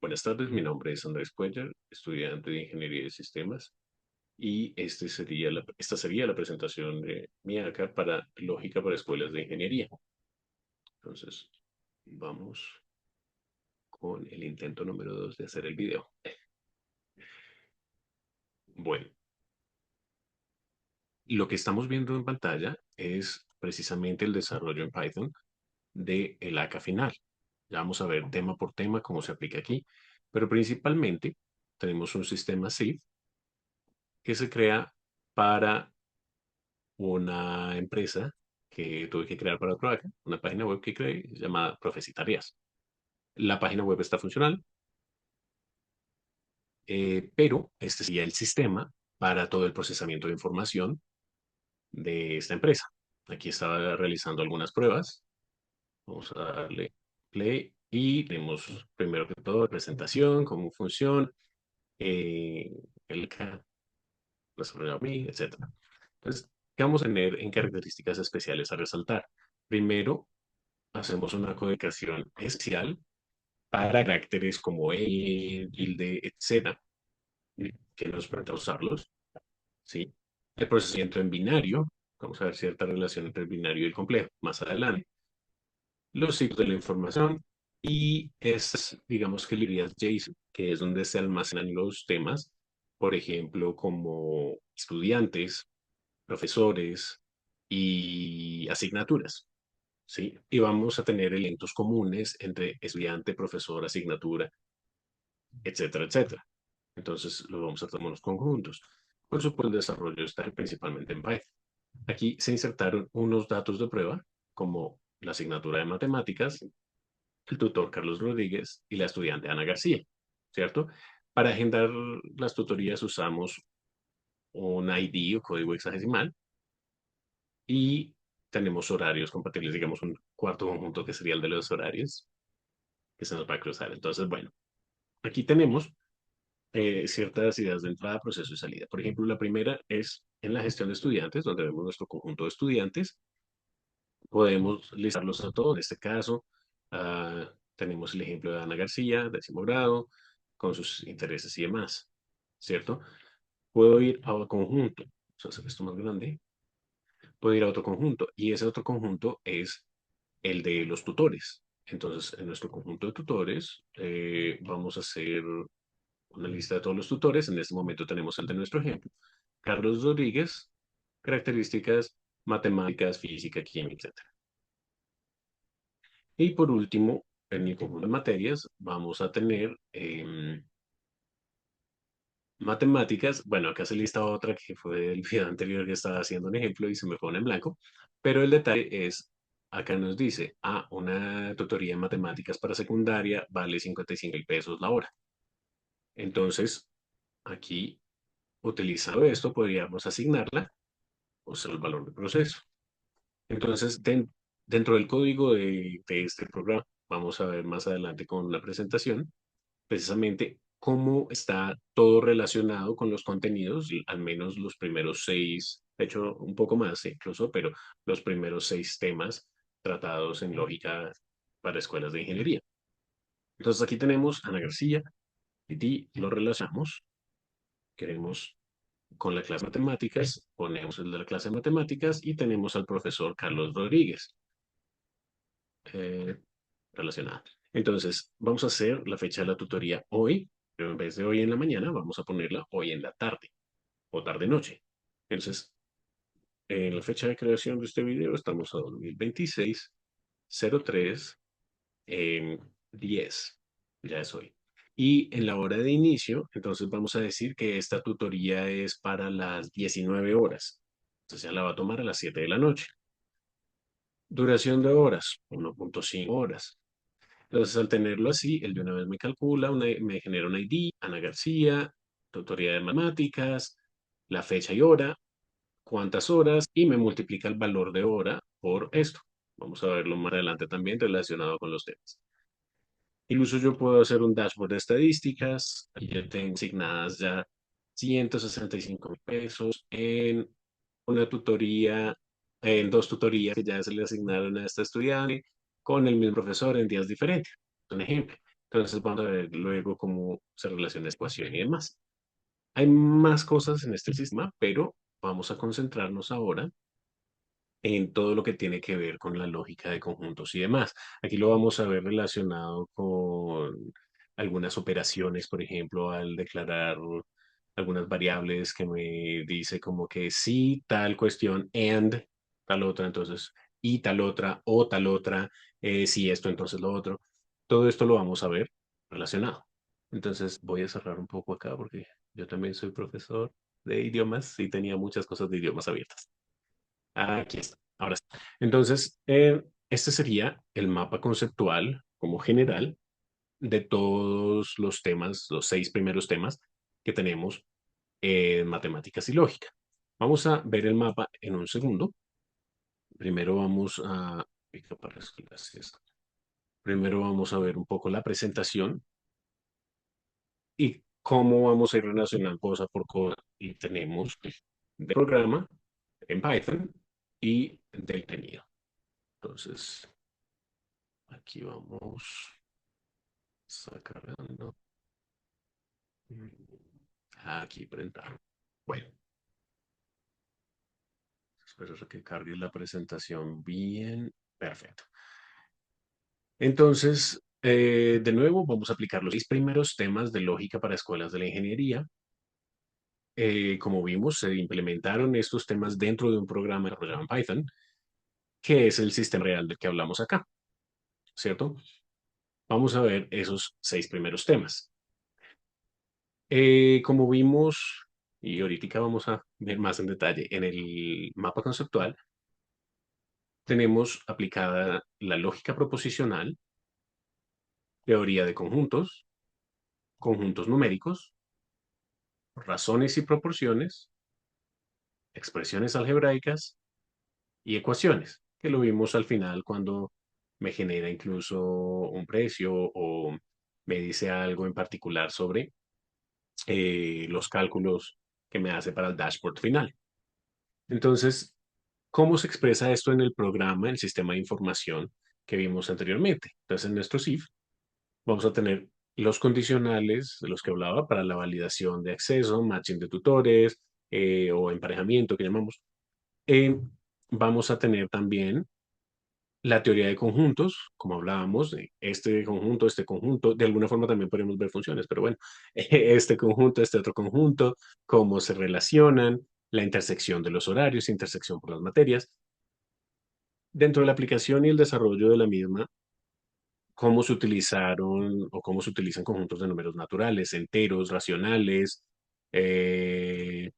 Buenas tardes, mi nombre es Andrés Cuellar, estudiante de Ingeniería de Sistemas, y esta sería la presentación de mía acá para Lógica para Escuelas de Ingeniería. Entonces, vamos con el intento número 2 de hacer el video. Bueno, lo que estamos viendo en pantalla es precisamente el desarrollo en Python de el ACA final. Ya vamos a ver tema por tema cómo se aplica aquí, pero principalmente tenemos un sistema SIF que se crea para una empresa que tuve que crear para Croacia, una página web que creé llamada Profesitarias. La página web está funcional, pero este sería el sistema para todo el procesamiento de información de esta empresa. Aquí estaba realizando algunas pruebas. Vamos a darle play y tenemos primero que todo presentación, cómo funciona, eh, el desarrollado a mí, etcétera. Entonces, ¿qué vamos a tener en características especiales a resaltar? Primero, hacemos una codificación especial para caracteres como tilde, etcétera, que nos permita usarlos, ¿sí? El procesamiento en binario, vamos a ver cierta relación entre el binario y el complejo más adelante. Los ciclos de la información y estas, digamos que librerías JSON, que es donde se almacenan los temas, por ejemplo, como estudiantes, profesores y asignaturas. ¿Sí? Y vamos a tener elementos comunes entre estudiante, profesor, asignatura, etcétera, etcétera. Entonces, lo vamos a tomar los conjuntos. Por supuesto, el desarrollo está principalmente en Python. Aquí se insertaron unos datos de prueba, como la asignatura de matemáticas, el tutor Carlos Rodríguez y la estudiante Ana García, ¿cierto? Para agendar las tutorías usamos un ID o código hexadecimal y tenemos horarios compatibles, digamos un cuarto conjunto que sería el de los horarios, que se nos va a cruzar. Entonces, bueno, aquí tenemos ciertas ideas de entrada, proceso y salida. Por ejemplo, la primera es en la gestión de estudiantes, donde vemos nuestro conjunto de estudiantes. Podemos listarlos a todos. En este caso, tenemos el ejemplo de Ana García, décimo grado, con sus intereses y demás, ¿cierto? Puedo ir a un conjunto, o sea, hacer esto más grande. Puedo ir a otro conjunto y ese otro conjunto es el de los tutores. Entonces, en nuestro conjunto de tutores, vamos a hacer una lista de todos los tutores. En este momento tenemos el de nuestro ejemplo. Carlos Rodríguez, características, matemáticas, física, química, etcétera. Y por último, en el conjunto de materias, vamos a tener matemáticas. Bueno, acá se lista otra que fue el video anterior que estaba haciendo un ejemplo y se me pone en blanco. Pero el detalle es, acá nos dice, una tutoría en matemáticas para secundaria vale 55.000 pesos la hora. Entonces, aquí, utilizando esto, podríamos asignarla, o sea, el valor de proceso. Entonces, dentro del código de este programa, vamos a ver más adelante con la presentación, precisamente cómo está todo relacionado con los contenidos, al menos los primeros 6, de hecho un poco más incluso, pero los primeros 6 temas tratados en lógica para escuelas de ingeniería. Entonces aquí tenemos a Ana García y lo relacionamos, queremos con la clase de matemáticas, ponemos el de la clase de matemáticas y tenemos al profesor Carlos Rodríguez eh, relacionado. Entonces, vamos a hacer la fecha de la tutoría hoy, pero en vez de hoy en la mañana, vamos a ponerla hoy en la tarde o tarde-noche. Entonces, en la fecha de creación de este video estamos a 2026-03 10, ya es hoy. Y en la hora de inicio, entonces vamos a decir que esta tutoría es para las 19 horas. Entonces ya la va a tomar a las 7 de la noche. Duración de horas, 1.5 horas. Entonces, al tenerlo así, él de una vez me calcula, me genera un ID, Ana García, tutoría de matemáticas, la fecha y hora, cuántas horas, y me multiplica el valor de hora por esto. Vamos a verlo más adelante también relacionado con los temas. Incluso yo puedo hacer un dashboard de estadísticas. Aquí yo tengo asignadas ya 165.000 pesos en una tutoría, en 2 tutorías que ya se le asignaron a esta estudiante con el mismo profesor en días diferentes. Un ejemplo. Entonces vamos a ver luego cómo se relaciona esta ecuación y demás. Hay más cosas en este sistema, pero vamos a concentrarnos ahora en todo lo que tiene que ver con la lógica de conjuntos y demás. Aquí lo vamos a ver relacionado con algunas operaciones, por ejemplo, al declarar algunas variables que me dice como que sí, tal cuestión, and tal otra, entonces, y tal otra, o tal otra, si esto, entonces lo otro. Todo esto lo vamos a ver relacionado. Entonces voy a cerrar un poco acá porque yo también soy profesor de idiomas y tenía muchas cosas de idiomas abiertas. Aquí está. Ahora sí. Entonces, este sería el mapa conceptual como general de todos los temas, los 6 primeros temas que tenemos en matemáticas y lógica. Vamos a ver el mapa en un segundo. Primero vamos a... pica para las clases. Primero vamos a ver un poco la presentación y cómo vamos a ir relacionando cosa por cosa. Y tenemos del programa en Python y del tenido. Entonces, aquí vamos sacando. Aquí prentar. Bueno, espero que cargue la presentación bien. Perfecto. Entonces, de nuevo, vamos a aplicar los 6 primeros temas de lógica para escuelas de la ingeniería. Como vimos, se implementaron estos temas dentro de un programa Python, que es el sistema real del que hablamos acá, ¿cierto? Vamos a ver esos 6 primeros temas. Como vimos, y ahorita vamos a ver más en detalle, en el mapa conceptual tenemos aplicada la lógica proposicional, teoría de conjuntos, conjuntos numéricos, razones y proporciones, expresiones algebraicas y ecuaciones, que lo vimos al final cuando me genera incluso un precio o me dice algo en particular sobre los cálculos que me hace para el dashboard final. Entonces, ¿cómo se expresa esto en el programa, el sistema de información que vimos anteriormente? Entonces, en nuestro SIF vamos a tener los condicionales de los que hablaba para la validación de acceso, matching de tutores o emparejamiento que llamamos. Eh, Vamos a tener también la teoría de conjuntos, como hablábamos, de este conjunto, de alguna forma también podemos ver funciones, pero bueno, este conjunto, este otro conjunto, cómo se relacionan, la intersección de los horarios, intersección por las materias. Dentro de la aplicación y el desarrollo de la misma, cómo se utilizaron o cómo se utilizan conjuntos de números naturales, enteros, racionales, eh,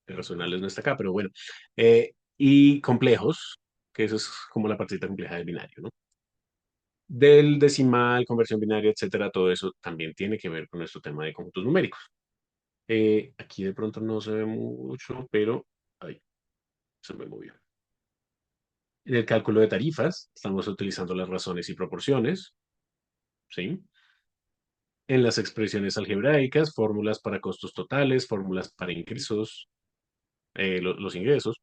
racionales no está acá, pero bueno, y complejos, que eso es como la partita compleja del binario, ¿no? Del decimal, conversión binaria, etcétera, todo eso también tiene que ver con nuestro tema de conjuntos numéricos. Aquí de pronto no se ve mucho, pero ahí se me movió. En el cálculo de tarifas, estamos utilizando las razones y proporciones, ¿sí? En las expresiones algebraicas, fórmulas para costos totales, fórmulas para ingresos, los ingresos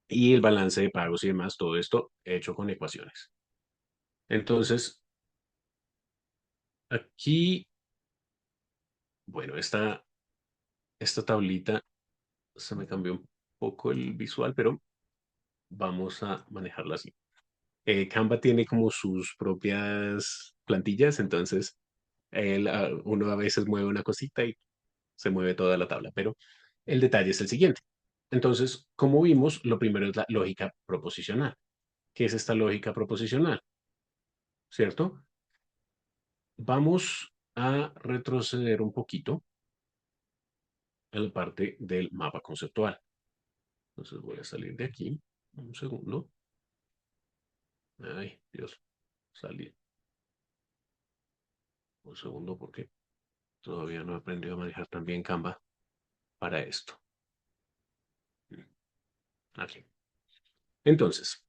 y el balance de pagos y demás, todo esto hecho con ecuaciones. Entonces, aquí, bueno, esta tablita se me cambió un poco el visual, pero vamos a manejarla así. Canva tiene como sus propias plantillas, entonces uno a veces mueve una cosita y se mueve toda la tabla, pero el detalle es el siguiente. Entonces, como vimos, lo primero es la lógica proposicional. ¿Qué es esta lógica proposicional? ¿Cierto? Vamos a retroceder un poquito a la parte del mapa conceptual. Entonces voy a salir de aquí. Un segundo. Ay, Dios, salí. Un segundo porque todavía no he aprendido a manejar tan bien Canva para esto. Aquí. Entonces,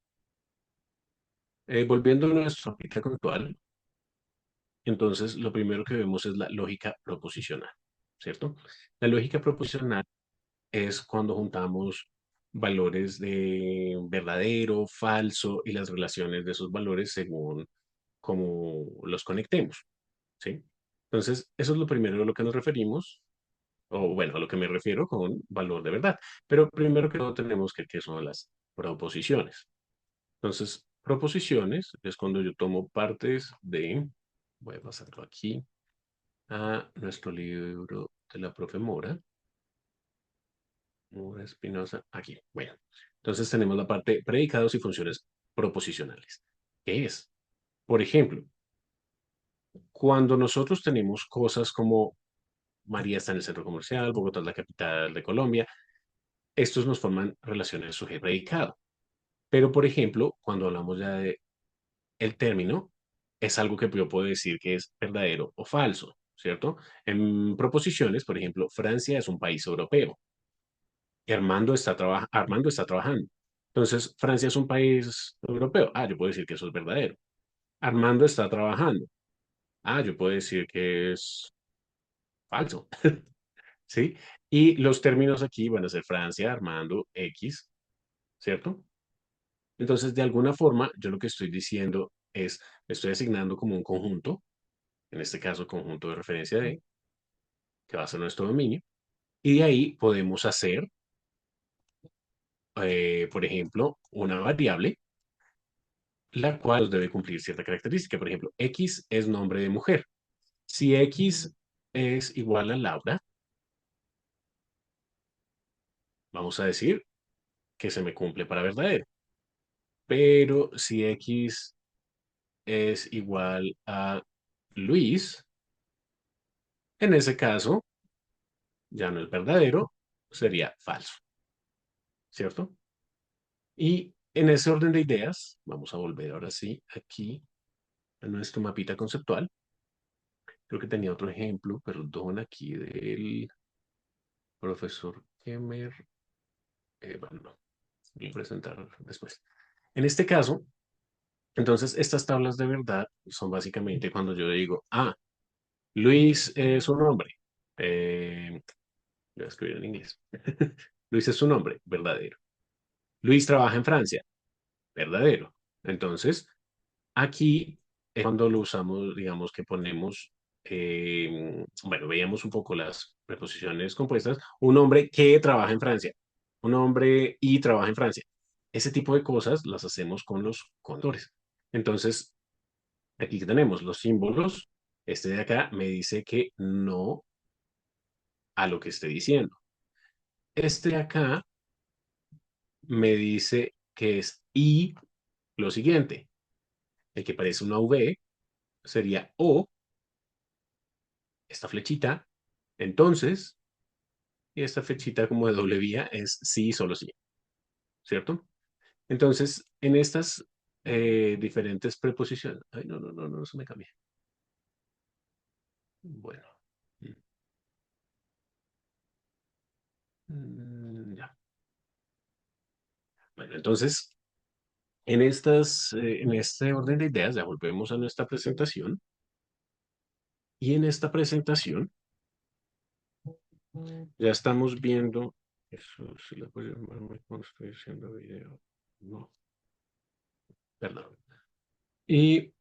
volviendo a nuestra lógica conceptual, entonces lo primero que vemos es la lógica proposicional, ¿cierto? La lógica proposicional es cuando juntamos valores de verdadero, falso y las relaciones de esos valores según como los conectemos, ¿sí? Entonces, eso es lo primero a lo que nos referimos, o bueno, a lo que me refiero con valor de verdad. Pero primero que todo tenemos que, ¿qué son las proposiciones? Entonces, proposiciones es cuando yo tomo partes de, voy a pasarlo aquí, a nuestro libro de la profe Mora, Mora Espinosa, aquí. Bueno, entonces tenemos la parte predicados y funciones proposicionales. ¿Qué es? Por ejemplo, cuando nosotros tenemos cosas como María está en el centro comercial, Bogotá es la capital de Colombia, estos nos forman relaciones sujeto-predicado. Pero, por ejemplo, cuando hablamos ya de el término, es algo que yo puedo decir que es verdadero o falso, ¿cierto? En proposiciones, por ejemplo, Francia es un país europeo. Armando está trabajando. Entonces, Francia es un país europeo. Ah, yo puedo decir que eso es verdadero. Armando está trabajando. Ah, yo puedo decir que es falso, ¿sí? Y los términos aquí van a ser Francia, Armando, X, ¿cierto? Entonces, de alguna forma, yo lo que estoy diciendo es, estoy asignando como un conjunto, en este caso conjunto de referencia de, que va a ser nuestro dominio, y de ahí podemos hacer, por ejemplo, una variable, la cual debe cumplir cierta característica. Por ejemplo, X es nombre de mujer. Si X es igual a Laura, vamos a decir que se me cumple para verdadero. Pero si X es igual a Luis, en ese caso ya no es verdadero, sería falso, ¿cierto? Y en ese orden de ideas, vamos a volver ahora sí aquí a nuestro mapita conceptual. Creo que tenía otro ejemplo, perdón, aquí del profesor Kemmer. Bueno, no, voy a presentar después. En este caso, entonces, estas tablas de verdad son básicamente cuando yo digo, ah, Luis es un hombre. Voy a escribir en inglés. Luis es su nombre, verdadero. Luis trabaja en Francia, verdadero. Entonces, aquí es cuando lo usamos, digamos que ponemos, bueno, veíamos un poco las preposiciones compuestas. Un hombre que trabaja en Francia, un hombre y trabaja en Francia. Ese tipo de cosas las hacemos con los contores. Entonces, aquí tenemos los símbolos. Este de acá me dice que no a lo que esté diciendo. Este de acá me dice que es y lo siguiente. El que parece una V sería o, esta flechita, entonces, y esta flechita como de doble vía es sí, solo sí, ¿cierto? Entonces, en estas diferentes preposiciones, ay, no, no, no, no, se me cambia. Bueno, ya. Bueno, entonces, en este orden de ideas, ya volvemos a nuestra presentación. Y en esta presentación ya estamos viendo, eso sí lo puedo llamar cuando estoy haciendo video. No, perdón. Y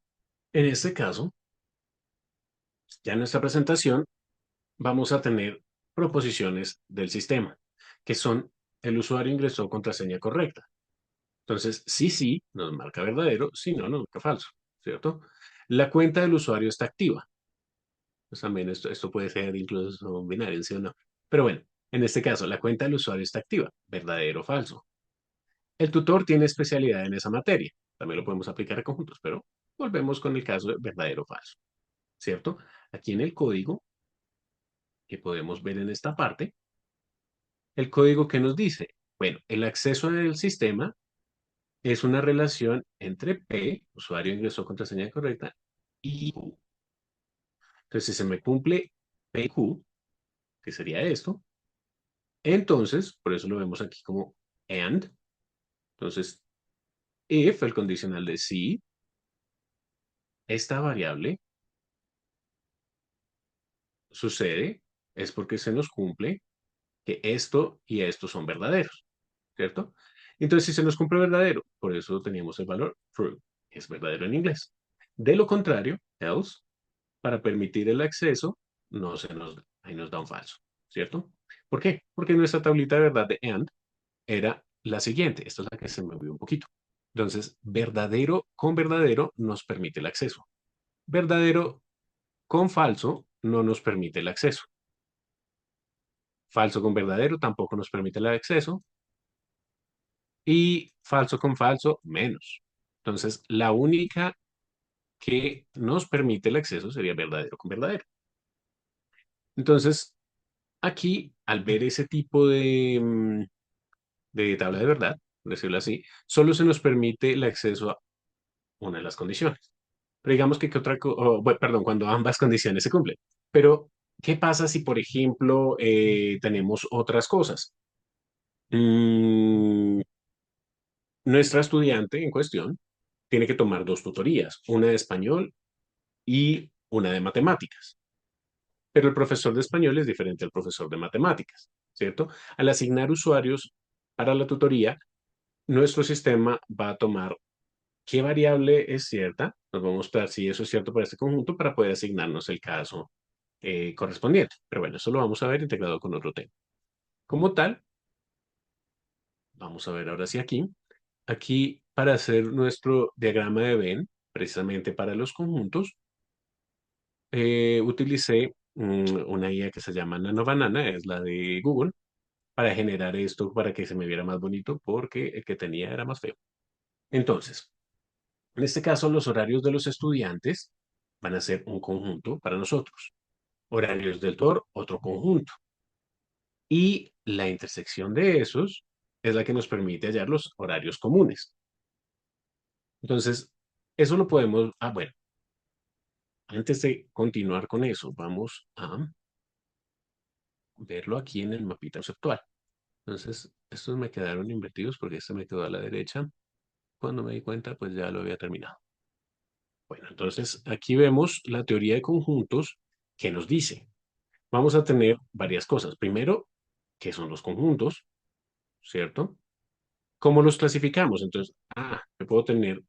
en este caso, ya en nuestra presentación, vamos a tener proposiciones del sistema, que son el usuario ingresó contraseña correcta. Entonces, sí, sí, nos marca verdadero, si no, nos marca falso, ¿cierto? La cuenta del usuario está activa. Pues también esto puede ser incluso binario, ¿sí o no? Pero bueno, en este caso, la cuenta del usuario está activa, verdadero o falso. El tutor tiene especialidad en esa materia. También lo podemos aplicar a conjuntos, pero volvemos con el caso de verdadero o falso, ¿cierto? Aquí en el código que podemos ver en esta parte, el código que nos dice, bueno, el acceso del sistema es una relación entre P, usuario ingresó contraseña correcta, y Q. Entonces, si se me cumple P y Q, que sería esto, entonces, por eso lo vemos aquí como AND. Entonces, if, el condicional de si, esta variable sucede, es porque se nos cumple que esto y esto son verdaderos, ¿cierto? Entonces, si se nos cumple verdadero, por eso teníamos el valor true, que es verdadero en inglés. De lo contrario, else, para permitir el acceso, no se nos, ahí nos da un falso, ¿cierto? ¿Por qué? Porque nuestra tablita de verdad de AND era la siguiente. Esta es la que se me movió un poquito. Entonces, verdadero con verdadero nos permite el acceso. Verdadero con falso no nos permite el acceso. Falso con verdadero tampoco nos permite el acceso. Y falso con falso menos. Entonces, la única que nos permite el acceso sería verdadero con verdadero. Entonces, aquí, al ver ese tipo de tabla de verdad, por decirlo así, solo se nos permite el acceso a una de las condiciones. Pero digamos que, bueno, perdón, cuando ambas condiciones se cumplen. Pero, ¿qué pasa si, por ejemplo, tenemos otras cosas? Mm, Nuestra estudiante en cuestión tiene que tomar dos tutorías, una de español y una de matemáticas. Pero el profesor de español es diferente al profesor de matemáticas, ¿cierto? Al asignar usuarios para la tutoría, nuestro sistema va a tomar qué variable es cierta, nos va a mostrar si eso es cierto para este conjunto para poder asignarnos el caso correspondiente. Pero bueno, eso lo vamos a ver integrado con otro tema. Como tal, vamos a ver ahora sí aquí. Aquí, para hacer nuestro diagrama de Venn, precisamente para los conjuntos, utilicé una IA que se llama Nano Banana, es la de Google, para generar esto para que se me viera más bonito porque el que tenía era más feo. Entonces, en este caso, los horarios de los estudiantes van a ser un conjunto para nosotros. Horarios del tutor, otro conjunto. Y la intersección de esos es la que nos permite hallar los horarios comunes. Entonces, eso lo podemos, bueno, antes de continuar con eso, vamos a verlo aquí en el mapita conceptual. Entonces, estos me quedaron invertidos porque este me quedó a la derecha. Cuando me di cuenta, pues ya lo había terminado. Bueno, entonces aquí vemos la teoría de conjuntos que nos dice, vamos a tener varias cosas. Primero, ¿qué son los conjuntos? ¿Cierto? ¿Cómo los clasificamos? Entonces, yo puedo tener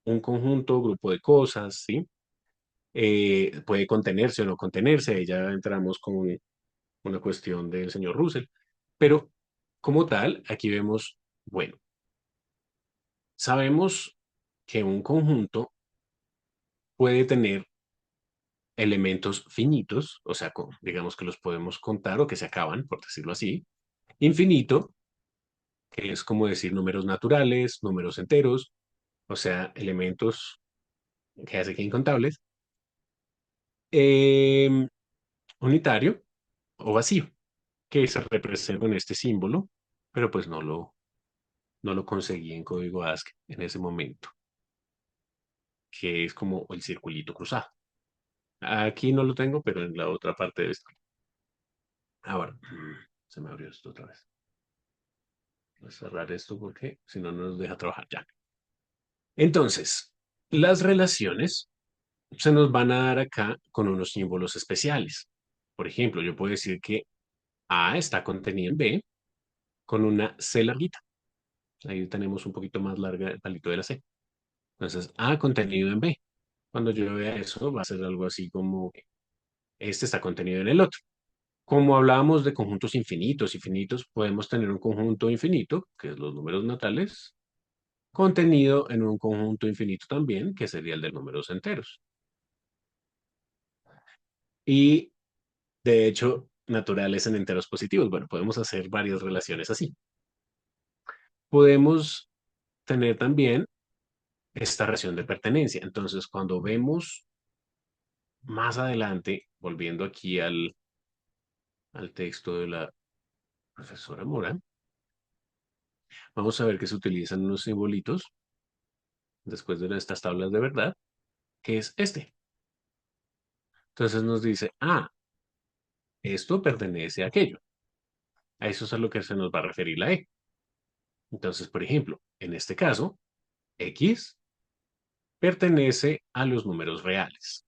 un conjunto, grupo de cosas, ¿sí? Puede contenerse o no contenerse, ahí ya entramos con una cuestión del señor Russell. Pero como tal, aquí vemos, bueno, sabemos que un conjunto puede tener elementos finitos, o sea, digamos que los podemos contar o que se acaban, por decirlo así. Infinito, que es como decir números naturales, números enteros, o sea, elementos que hace que incontables. Em, Unitario o vacío, que se representa con este símbolo, pero pues no lo conseguí en código ASCII en ese momento, que es como el circulito cruzado. Aquí no lo tengo, pero en la otra parte de esto. Ahora, se me abrió esto otra vez. Voy a cerrar esto porque si no, no nos deja trabajar ya. Entonces, las relaciones se nos van a dar acá con unos símbolos especiales. Por ejemplo, yo puedo decir que A está contenido en B con una C larguita. Ahí tenemos un poquito más larga el palito de la C. Entonces, A contenido en B. Cuando yo vea eso, va a ser algo así como este está contenido en el otro. Como hablábamos de conjuntos infinitos, podemos tener un conjunto infinito, que es los números natales, contenido en un conjunto infinito también, que sería el de números enteros. Y de hecho, naturales en enteros positivos. Bueno, podemos hacer varias relaciones así. Podemos tener también esta relación de pertenencia. Entonces, cuando vemos más adelante, volviendo aquí al texto de la profesora Mora, vamos a ver que se utilizan unos simbolitos después de estas tablas de verdad, que es este. Entonces nos dice, esto pertenece a aquello. A eso es a lo que se nos va a referir la E. Entonces, por ejemplo, en este caso, X pertenece a los números reales.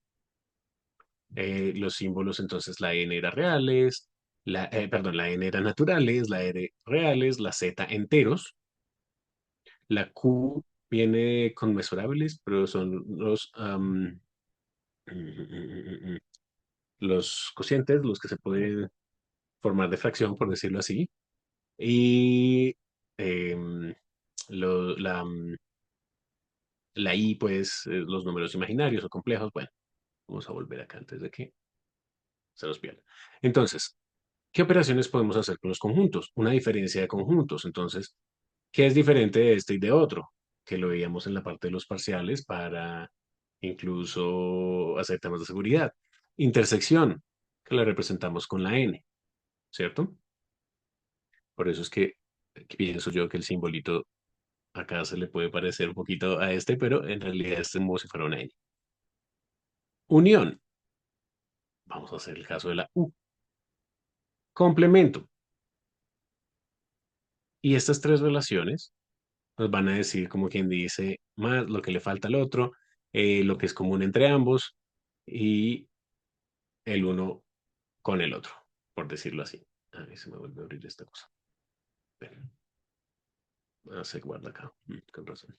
Los símbolos, entonces, la N era reales, perdón, la N era naturales, la R reales, la Z enteros, la Q viene conmesurables, pero son los cocientes, los que se pueden formar de fracción, por decirlo así, y em, la I, pues los números imaginarios o complejos. Bueno, vamos a volver acá antes de que se nos pierda. Entonces, ¿qué operaciones podemos hacer con los conjuntos? Una diferencia de conjuntos. Entonces, ¿qué es diferente de este y de otro? Que lo veíamos en la parte de los parciales para incluso hacer temas de seguridad. Intersección, que la representamos con la N, ¿cierto? Por eso es que pienso yo que el simbolito acá se le puede parecer un poquito a este, pero en realidad es como si fuera una N. Unión, vamos a hacer el caso de la U. Complemento. Y estas tres relaciones nos van a decir, como quien dice, más lo que le falta al otro, lo que es común entre ambos y el uno con el otro, por decirlo así. A ver, se me vuelve a abrir esta cosa. Bueno, se guarda acá, con razón.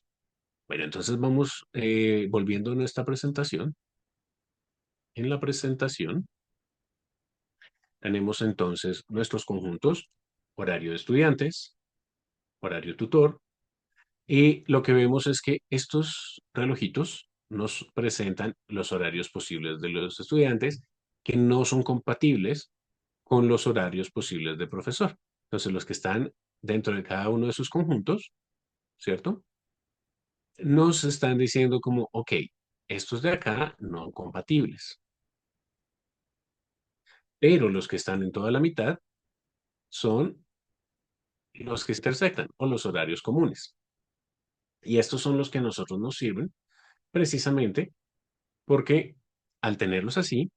Bueno, entonces vamos volviendo a nuestra presentación. En la presentación tenemos entonces nuestros conjuntos, horario de estudiantes, horario tutor, y lo que vemos es que estos relojitos nos presentan los horarios posibles de los estudiantes que no son compatibles con los horarios posibles del profesor. Entonces, los que están dentro de cada uno de sus conjuntos, ¿cierto? Nos están diciendo como, ok, estos de acá no compatibles, pero los que están en toda la mitad son los que se intersectan o los horarios comunes. Y estos son los que a nosotros nos sirven precisamente porque al tenerlos así,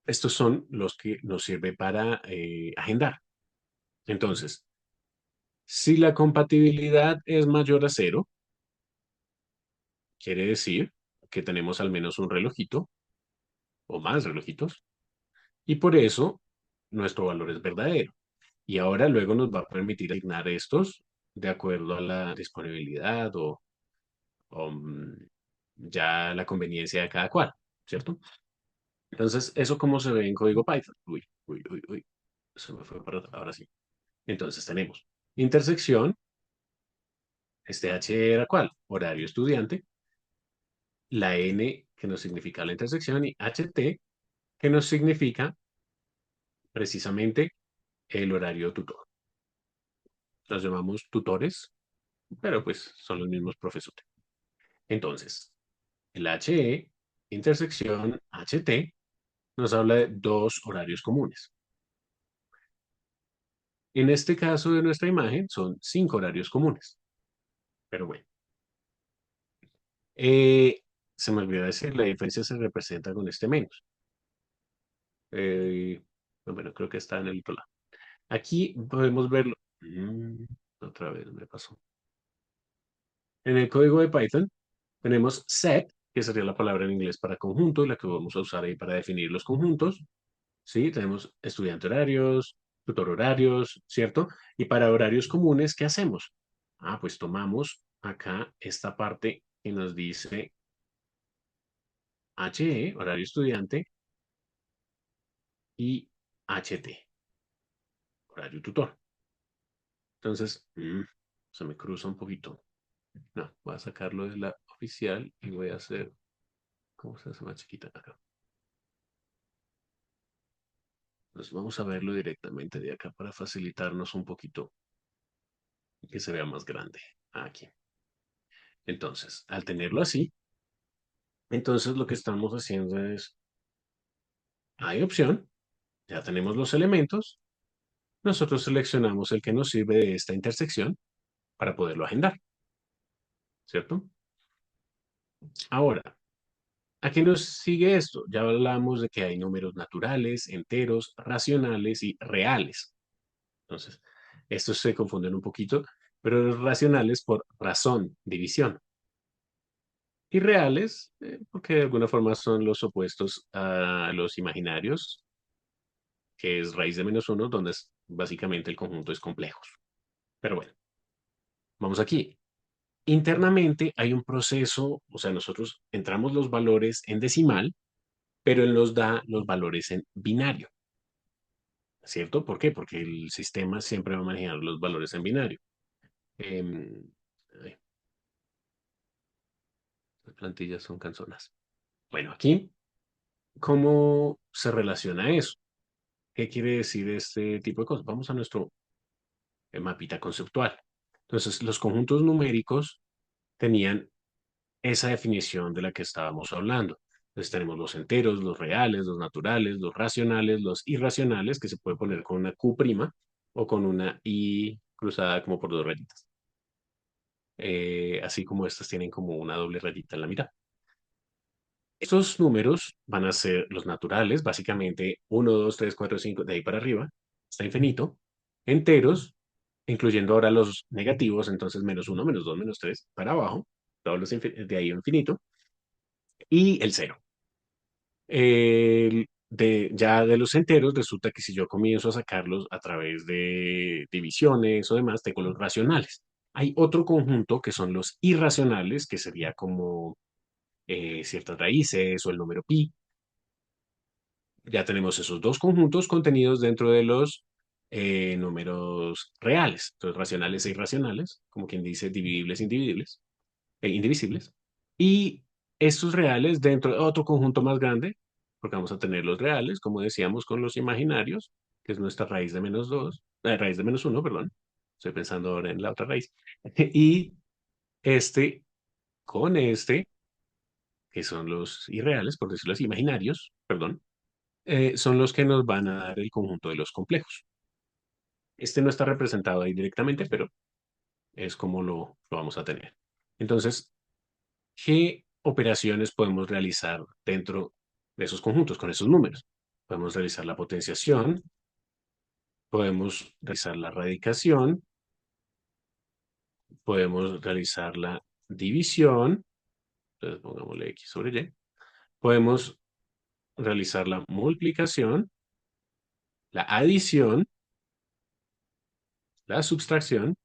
estos son los que nos sirve para agendar. Entonces, si la compatibilidad es mayor a cero, quiere decir que tenemos al menos un relojito o más relojitos y por eso nuestro valor es verdadero. Y ahora luego nos va a permitir asignar estos de acuerdo a la disponibilidad o ya la conveniencia de cada cual, ¿cierto? Entonces, ¿eso cómo se ve en código Python? Uy, uy, uy, uy. Se me fue para ahora sí. Entonces tenemos intersección, este H era ¿cuál? Horario estudiante, la N que nos significa la intersección y HT que nos significa precisamente el horario tutor. Los llamamos tutores, pero pues son los mismos profesores. Entonces, el HE, intersección HT, nos habla de dos horarios comunes. En este caso de nuestra imagen son cinco horarios comunes. Pero bueno, eh, se me olvidó decir, la diferencia se representa con este menos. Eh, bueno, creo que está en el otro lado. Aquí podemos verlo. Otra vez me pasó. En el código de Python tenemos set, que sería la palabra en inglés para conjunto, y la que vamos a usar ahí para definir los conjuntos. ¿Sí? Tenemos estudiante horarios, tutor horarios, ¿cierto? Y para horarios comunes, ¿qué hacemos? Ah, pues tomamos acá esta parte que nos dice HE, horario estudiante, y HT, horario tutor. Entonces, se me cruza un poquito. No, voy a sacarlo de la oficial y voy a hacer, ¿cómo se hace más chiquita acá? Entonces vamos a verlo directamente de acá para facilitarnos un poquito y que se vea más grande. Aquí. Entonces, al tenerlo así, entonces lo que estamos haciendo es, hay opción, ya tenemos los elementos, nosotros seleccionamos el que nos sirve de esta intersección para poderlo agendar, ¿cierto? Ahora, ¿a qué nos sigue esto? Ya hablamos de que hay números naturales, enteros, racionales y reales. Entonces, estos se confunden un poquito, pero los racionales por razón, división. Y reales, porque de alguna forma son los opuestos a los imaginarios, que es raíz de menos uno, donde básicamente el conjunto es complejo. Pero bueno, vamos aquí. Internamente hay un proceso, o sea, nosotros entramos los valores en decimal, pero él nos da los valores en binario, ¿cierto? ¿Por qué? Porque el sistema siempre va a manejar los valores en binario. Em, ay, las plantillas son canzonas. Bueno, aquí, ¿cómo se relaciona eso? ¿Qué quiere decir este tipo de cosas? Vamos a nuestro mapita conceptual. Entonces, los conjuntos numéricos tenían esa definición de la que estábamos hablando. Entonces tenemos los enteros, los reales, los naturales, los racionales, los irracionales, que se puede poner con una Q' o con una I cruzada como por dos rayitas. Así como estas tienen como una doble rayita en la mitad. Estos números van a ser los naturales, básicamente 1, 2, 3, 4, 5 de ahí para arriba, está infinito. Enteros, incluyendo ahora los negativos, entonces -1, -2, -3 para abajo, todos los de ahí a infinito. Y el cero. Ya de los enteros, resulta que si yo comienzo a sacarlos a través de divisiones o demás, tengo los racionales. Hay otro conjunto que son los irracionales, que sería como ciertas raíces o el número pi. Ya tenemos esos dos conjuntos contenidos dentro de los números reales, entonces racionales e irracionales, como quien dice dividibles, indivisibles, indivisibles. Y estos reales dentro de otro conjunto más grande, porque vamos a tener los reales, como decíamos, con los imaginarios, que es nuestra raíz de -2, raíz de -1, perdón. Estoy pensando ahora en la otra raíz. Y este con este, que son los irreales, por decirlo así, imaginarios, perdón, son los que nos van a dar el conjunto de los complejos. Este no está representado ahí directamente, pero es como lo vamos a tener. Entonces, ¿qué operaciones podemos realizar dentro de esos conjuntos con esos números? Podemos realizar la potenciación, podemos realizar la radicación, podemos realizar la división, entonces pongámosle x sobre y, podemos realizar la multiplicación, la adición, la subtracción,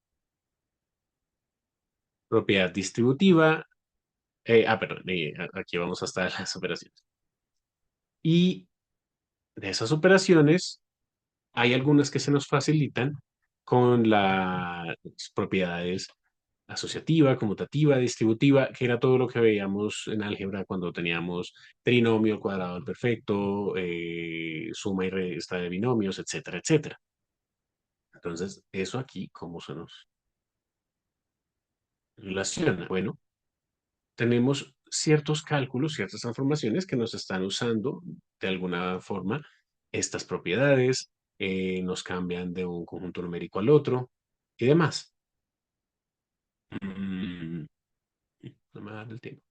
propiedad distributiva, perdón, aquí vamos hasta las operaciones. Y de esas operaciones, hay algunas que se nos facilitan con las propiedades asociativa, conmutativa, distributiva, que era todo lo que veíamos en álgebra cuando teníamos trinomio, cuadrado al perfecto, suma y resta de binomios, etcétera, etcétera. Entonces, eso aquí, ¿cómo se nos relaciona? Bueno, tenemos ciertos cálculos, ciertas transformaciones que nos están usando de alguna forma estas propiedades, nos cambian de un conjunto numérico al otro y demás. Mm, no me da el tiempo.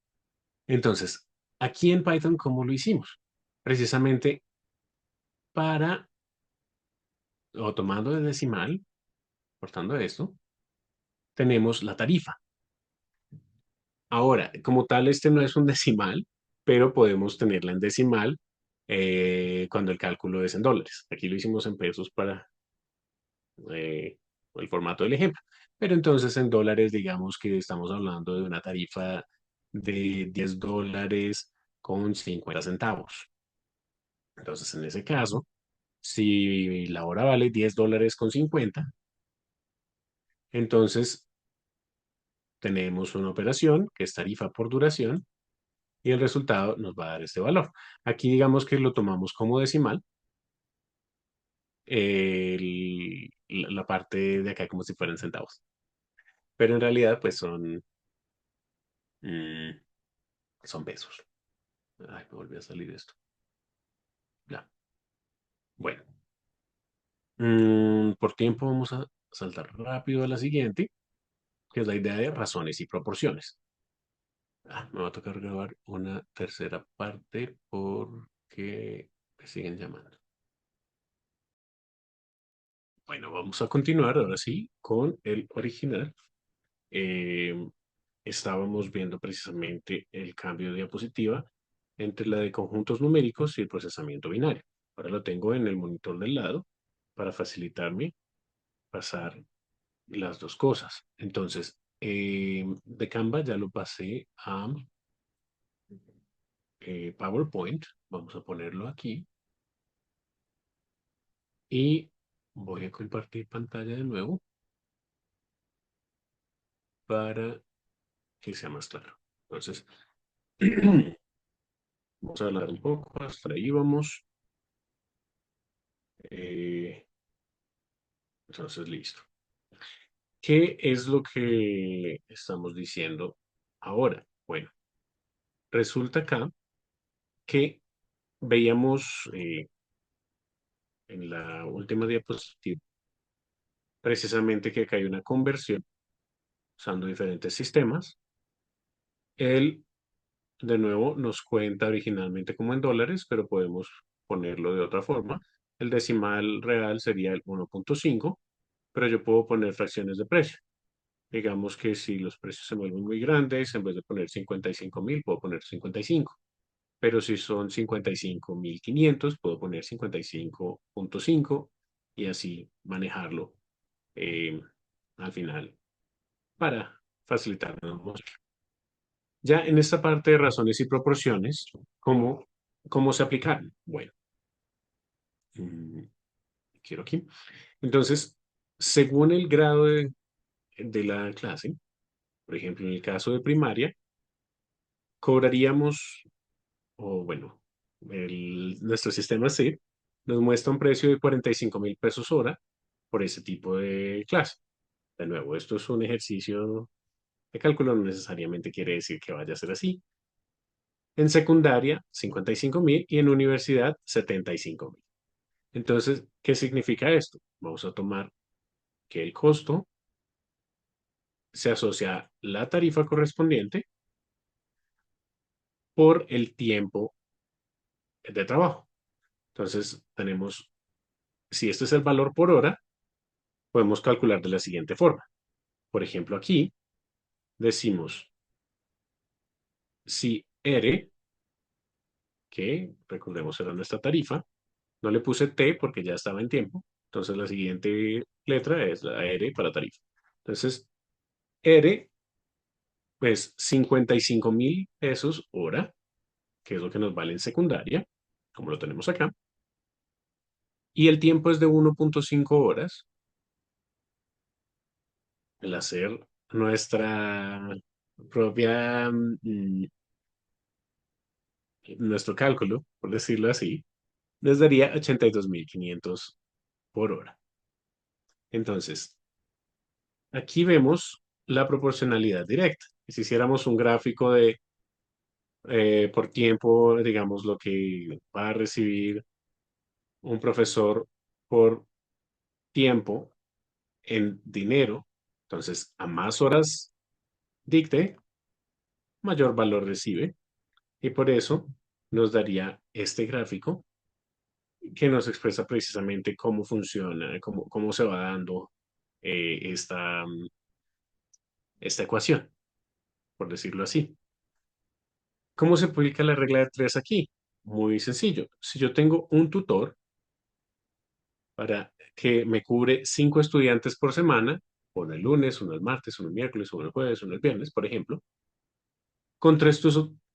Entonces, aquí en Python, ¿cómo lo hicimos? Precisamente para, o tomando de decimal, cortando esto, tenemos la tarifa. Ahora, como tal, este no es un decimal, pero podemos tenerla en decimal cuando el cálculo es en dólares. Aquí lo hicimos en pesos para eh, el formato del ejemplo. Pero entonces en dólares, digamos que estamos hablando de una tarifa de $10 con 50 centavos. Entonces, en ese caso, si la hora vale $10 con 50, entonces tenemos una operación que es tarifa por duración y el resultado nos va a dar este valor. Aquí digamos que lo tomamos como decimal, la parte de acá como si fueran centavos, pero en realidad pues mm, son pesos. Ay, me volvió a salir esto. Ya. Bueno, por tiempo vamos a saltar rápido a la siguiente, que es la idea de razones y proporciones. Me va a tocar grabar una tercera parte porque me siguen llamando. Bueno, vamos a continuar ahora sí con el original. Eh, Estábamos viendo precisamente el cambio de diapositiva entre la de conjuntos numéricos y el procesamiento binario. Ahora lo tengo en el monitor del lado para facilitarme pasar las dos cosas. Entonces, De Canva ya lo pasé a PowerPoint. Vamos a ponerlo aquí. Y voy a compartir pantalla de nuevo para que sea más claro. Entonces, vamos a hablar un poco. Hasta ahí vamos. Eh, entonces, listo. ¿Qué es lo que estamos diciendo ahora? Bueno, resulta acá que veíamos en la última diapositiva precisamente que acá hay una conversión usando diferentes sistemas. Él, de nuevo, nos cuenta originalmente como en dólares, pero podemos ponerlo de otra forma. El decimal real sería el 1.5, pero yo puedo poner fracciones de precio. Digamos que si los precios se vuelven muy grandes, en vez de poner 55.000, puedo poner 55. Pero si son 55.500, puedo poner 55.5 y así manejarlo eh, al final para facilitarnos. Ya en esta parte de razones y proporciones, ¿cómo se aplican? Bueno, mm, quiero aquí. Entonces, según el grado de la clase, por ejemplo, en el caso de primaria, cobraríamos, o bueno, nuestro sistema C nos muestra un precio de 45.000 pesos hora por ese tipo de clase. De nuevo, esto es un ejercicio de cálculo, no necesariamente quiere decir que vaya a ser así. En secundaria, 55.000 y en universidad, 75.000. Entonces, ¿qué significa esto? Vamos a tomar que el costo se asocia a la tarifa correspondiente por el tiempo de trabajo. Entonces, tenemos, si este es el valor por hora, podemos calcular de la siguiente forma. Por ejemplo, aquí decimos si R, que recordemos era nuestra tarifa, no le puse T porque ya estaba en tiempo, entonces la siguiente letra es la R para tarifa. Entonces, R, pues 55.000 pesos hora, que es lo que nos vale en secundaria, como lo tenemos acá, y el tiempo es de 1.5 horas. El hacer nuestra propia, nuestro cálculo, por decirlo así, nos daría 82.500 por hora. Entonces, aquí vemos la proporcionalidad directa. Si hiciéramos un gráfico de por tiempo, digamos, lo que va a recibir un profesor por tiempo en dinero, entonces a más horas dicte, mayor valor recibe. Y por eso nos daría este gráfico que nos expresa precisamente cómo funciona, cómo se va dando esta ecuación, por decirlo así. ¿Cómo se aplica la regla de tres aquí? Muy sencillo. Si yo tengo un tutor para que me cubre 5 estudiantes por semana, uno el lunes, uno el martes, uno el miércoles, uno el jueves, uno el viernes, por ejemplo, con tres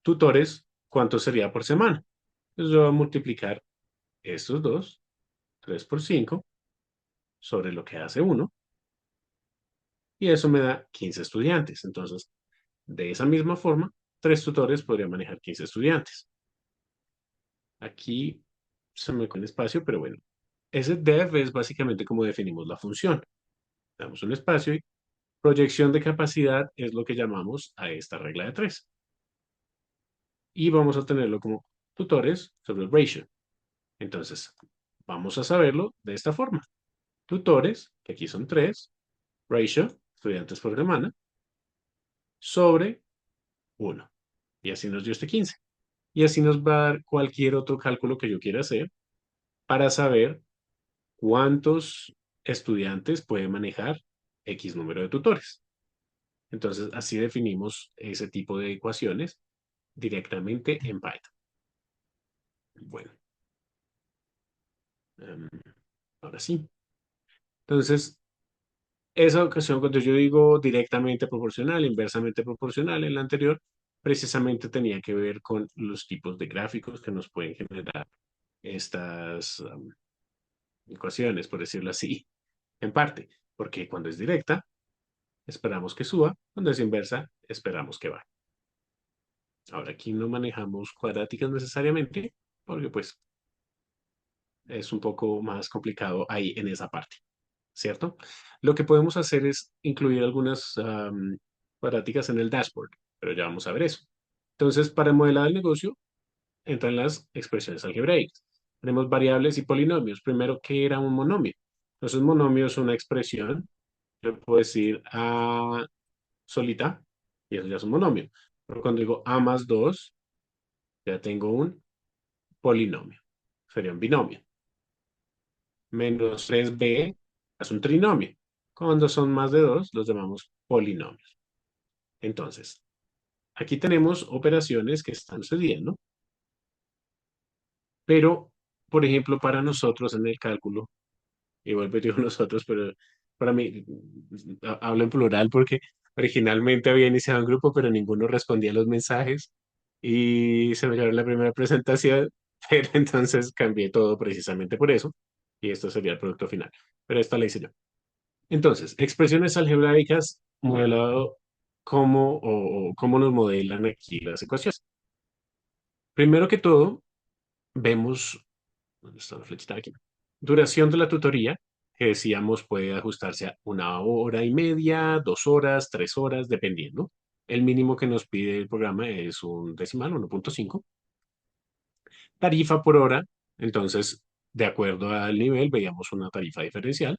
tutores, ¿cuánto sería por semana? Entonces yo voy a multiplicar estos dos, 3 por 5, sobre lo que hace uno, y eso me da 15 estudiantes. Entonces, de esa misma forma, tres tutores podrían manejar 15 estudiantes. Aquí se me con espacio, pero bueno, ese def es básicamente como definimos la función. Damos un espacio y proyección de capacidad es lo que llamamos a esta regla de tres. Y vamos a tenerlo como tutores sobre el ratio. Entonces, vamos a saberlo de esta forma. Tutores, que aquí son tres, ratio, estudiantes por semana, sobre uno. Y así nos dio este 15. Y así nos va a dar cualquier otro cálculo que yo quiera hacer para saber cuántos estudiantes puede manejar X número de tutores. Entonces, así definimos ese tipo de ecuaciones directamente en Python. Bueno, em, ahora sí. Entonces, esa ocasión, cuando yo digo directamente proporcional, inversamente proporcional en la anterior, precisamente tenía que ver con los tipos de gráficos que nos pueden generar estas ecuaciones, por decirlo así, en parte, porque cuando es directa, esperamos que suba, cuando es inversa, esperamos que baje. Ahora aquí no manejamos cuadráticas necesariamente, porque pues es un poco más complicado ahí en esa parte, ¿cierto? Lo que podemos hacer es incluir algunas cuadráticas en el dashboard, pero ya vamos a ver eso. Entonces, para modelar el negocio, entran las expresiones algebraicas. Tenemos variables y polinomios. Primero, ¿qué era un monomio? Entonces, un monomio es una expresión. Yo puedo decir A solita, y eso ya es un monomio. Pero cuando digo A más 2 ya tengo un polinomio. Sería un binomio. Menos 3b es un trinomio. Cuando son más de 2 los llamamos polinomios. Entonces, aquí tenemos operaciones que están sucediendo, pero, por ejemplo, para nosotros en el cálculo, y vuelvo y digo nosotros, pero para mí, hablo en plural porque originalmente había iniciado un grupo, pero ninguno respondía a los mensajes y se me quedó la primera presentación, pero entonces cambié todo precisamente por eso, y esto sería el producto final. Pero esta la hice yo. Entonces, expresiones algebraicas, modelado o cómo nos modelan aquí las ecuaciones. Primero que todo, vemos, ¿dónde está la flechita aquí? Duración de la tutoría, que decíamos puede ajustarse a 1 hora y media, 2 horas, 3 horas, dependiendo. El mínimo que nos pide el programa es un decimal, 1.5. Tarifa por hora, entonces, de acuerdo al nivel, veíamos una tarifa diferencial.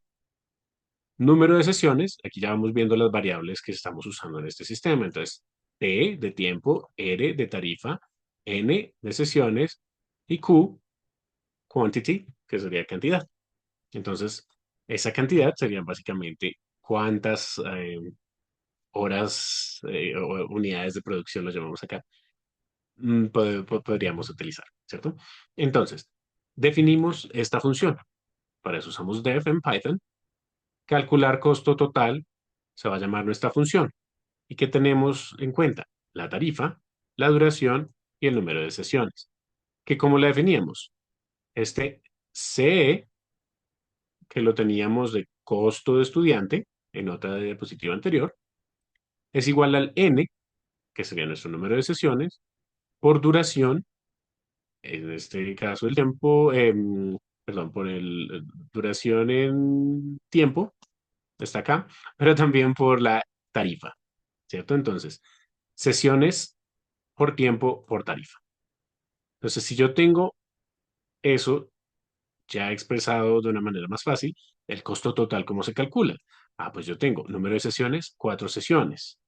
Número de sesiones, aquí ya vamos viendo las variables que estamos usando en este sistema. Entonces, T de tiempo, R de tarifa, N de sesiones y Q, quantity, que sería cantidad. Entonces, esa cantidad serían básicamente cuántas horas o unidades de producción, lo llamamos acá, podríamos utilizar, ¿cierto? Entonces, definimos esta función. Para eso usamos def en Python. Calcular costo total se va a llamar nuestra función. ¿Y qué tenemos en cuenta? La tarifa, la duración y el número de sesiones. ¿Que cómo la definíamos? Este CE, que lo teníamos de costo de estudiante en otra diapositiva anterior, es igual al N, que sería nuestro número de sesiones, por duración, en este caso el tiempo, perdón, por el duración en tiempo, está acá, pero también por la tarifa, ¿cierto? Entonces, sesiones por tiempo por tarifa. Entonces, si yo tengo eso ya expresado de una manera más fácil, el costo total, ¿cómo se calcula? Ah, pues yo tengo número de sesiones, 4 sesiones,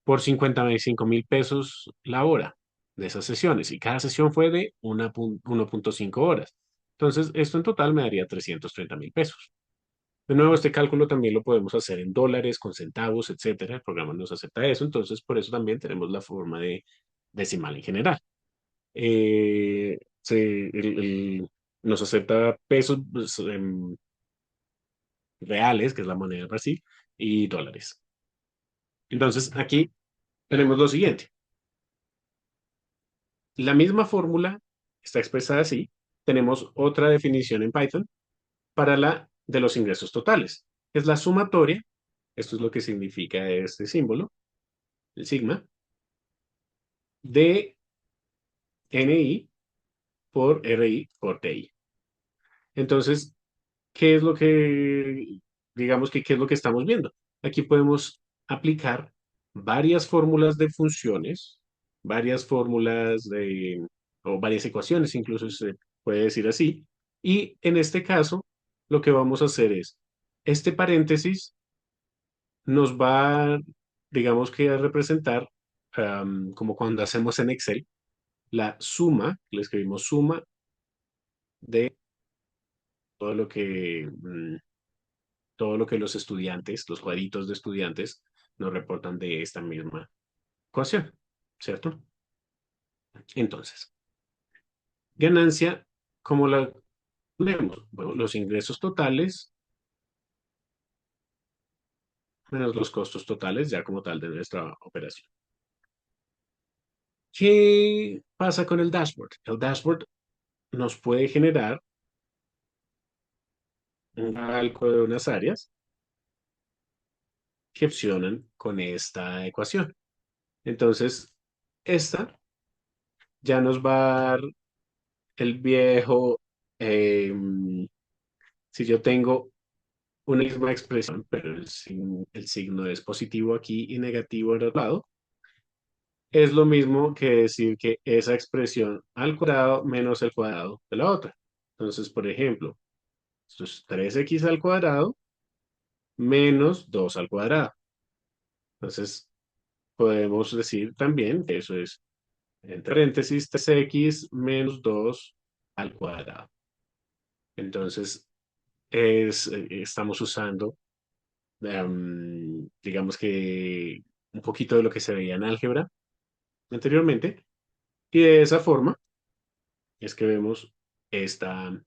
por 55.000 pesos la hora de esas sesiones, y cada sesión fue de 1.5 horas. Entonces, esto en total me daría 330.000 pesos. De nuevo, este cálculo también lo podemos hacer en dólares, con centavos, etcétera. El programa nos acepta eso, entonces por eso también tenemos la forma de decimal en general. Nos acepta pesos pues, reales, que es la moneda de Brasil, y dólares. Entonces, aquí tenemos lo siguiente. La misma fórmula está expresada así. Tenemos otra definición en Python para la de los ingresos totales. Es la sumatoria, esto es lo que significa este símbolo, el sigma, de NI por RI por TI. Entonces, ¿qué es lo que, digamos que, qué es lo que estamos viendo? Aquí podemos aplicar varias fórmulas de funciones, varias fórmulas de, o varias ecuaciones, incluso se puede decir así. Y en este caso, lo que vamos a hacer es, este paréntesis nos va, digamos que a representar, como cuando hacemos en Excel, la suma, le escribimos suma de todo lo que, todo lo que los estudiantes, los cuadritos de estudiantes, nos reportan de esta misma ecuación, ¿cierto? Entonces, ganancia, ¿cómo la vemos? Bueno, los ingresos totales menos los costos totales ya como tal de nuestra operación. ¿Qué pasa con el dashboard? El dashboard nos puede generar un cálculo de unas áreas que opcionan con esta ecuación. Entonces, esta ya nos va a dar el viejo, em, si yo tengo una misma expresión, pero el signo es positivo aquí y negativo en otro lado, es lo mismo que decir que esa expresión al cuadrado menos el cuadrado de la otra. Entonces, por ejemplo, esto es 3x al cuadrado menos 2 al cuadrado. Entonces, podemos decir también que eso es, entre paréntesis, 3x menos 2 al cuadrado. Entonces, estamos usando, digamos que un poquito de lo que se veía en álgebra anteriormente, y de esa forma es que vemos esta,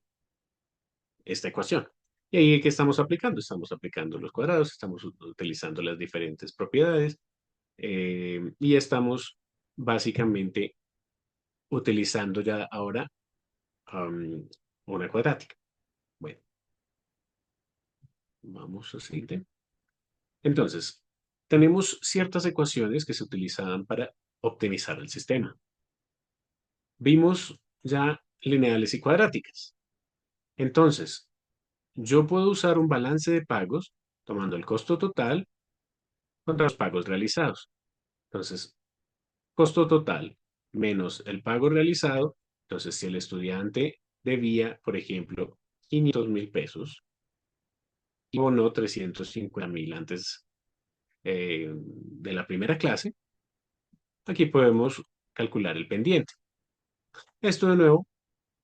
esta ecuación. Y ahí, ¿qué estamos aplicando? Estamos aplicando los cuadrados, estamos utilizando las diferentes propiedades y estamos básicamente utilizando ya ahora am, una cuadrática. Bueno, vamos a seguir. Entonces, tenemos ciertas ecuaciones que se utilizaban para optimizar el sistema. Vimos ya lineales y cuadráticas. Entonces, yo puedo usar un balance de pagos tomando el costo total contra los pagos realizados. Entonces, costo total menos el pago realizado. Entonces, si el estudiante debía, por ejemplo, 500.000 pesos y bonó 350.000 antes de la primera clase, aquí podemos calcular el pendiente. Esto de nuevo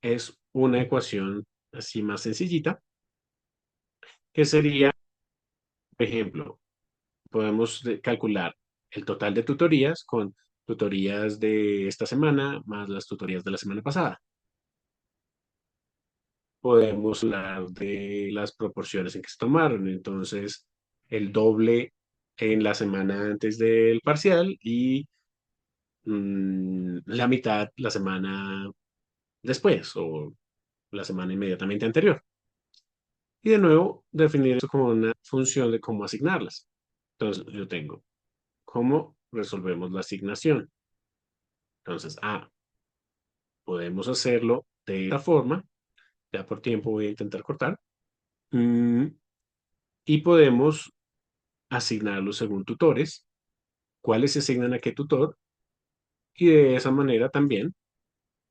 es una ecuación así más sencillita, que sería, por ejemplo, podemos calcular el total de tutorías con tutorías de esta semana más las tutorías de la semana pasada. Podemos hablar de las proporciones en que se tomaron. Entonces, el doble en la semana antes del parcial y la mitad la semana después o la semana inmediatamente anterior. Y de nuevo, definir eso como una función de cómo asignarlas. Entonces, yo tengo cómo resolvemos la asignación. Entonces, podemos hacerlo de esta forma. Ya por tiempo voy a intentar cortar. Mm, y podemos asignarlos según tutores, cuáles se asignan a qué tutor, y de esa manera también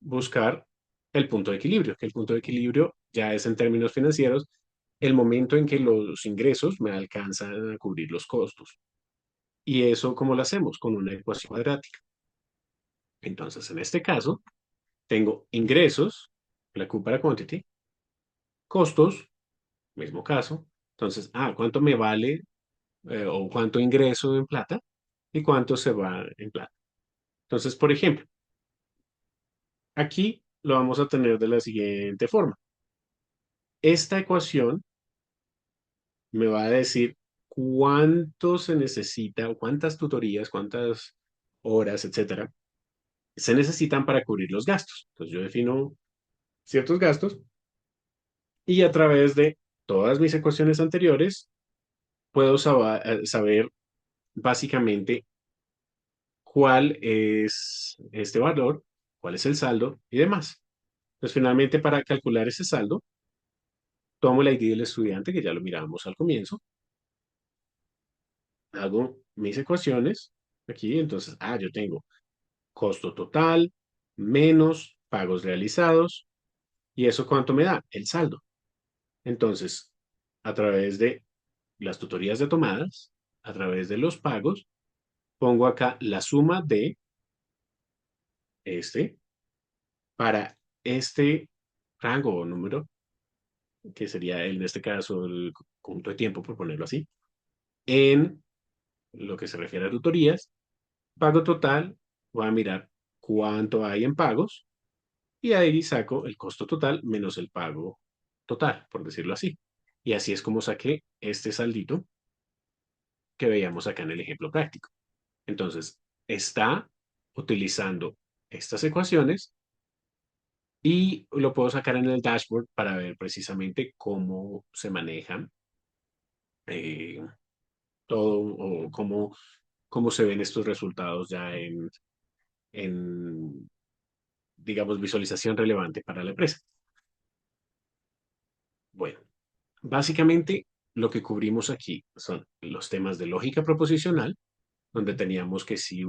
buscar el punto de equilibrio, que el punto de equilibrio ya es en términos financieros el momento en que los ingresos me alcanzan a cubrir los costos. ¿Y eso cómo lo hacemos? Con una ecuación cuadrática. Entonces, en este caso, tengo ingresos, la Q para quantity, costos, mismo caso. Entonces, ¿cuánto me vale o cuánto ingreso en plata y cuánto se va en plata? Entonces, por ejemplo, aquí lo vamos a tener de la siguiente forma. Esta ecuación me va a decir cuánto se necesita, o cuántas tutorías, cuántas horas, etcétera, se necesitan para cubrir los gastos. Entonces, yo defino ciertos gastos y a través de todas mis ecuaciones anteriores puedo saber básicamente cuál es este valor, cuál es el saldo y demás. Entonces, finalmente, para calcular ese saldo, tomo el ID del estudiante, que ya lo mirábamos al comienzo, hago mis ecuaciones aquí, entonces, yo tengo costo total menos pagos realizados, ¿y eso cuánto me da? El saldo. Entonces, a través de las tutorías de tomadas, a través de los pagos, pongo acá la suma de este para este rango o número, que sería en este caso el conjunto de tiempo, por ponerlo así, en lo que se refiere a tutorías, pago total, voy a mirar cuánto hay en pagos y ahí saco el costo total menos el pago total, por decirlo así. Y así es como saqué este saldito que veíamos acá en el ejemplo práctico. Entonces, está utilizando estas ecuaciones y lo puedo sacar en el dashboard para ver precisamente cómo se manejan eh, todo o cómo se ven estos resultados ya en, digamos, visualización relevante para la empresa. Bueno, básicamente lo que cubrimos aquí son los temas de lógica proposicional, donde teníamos que si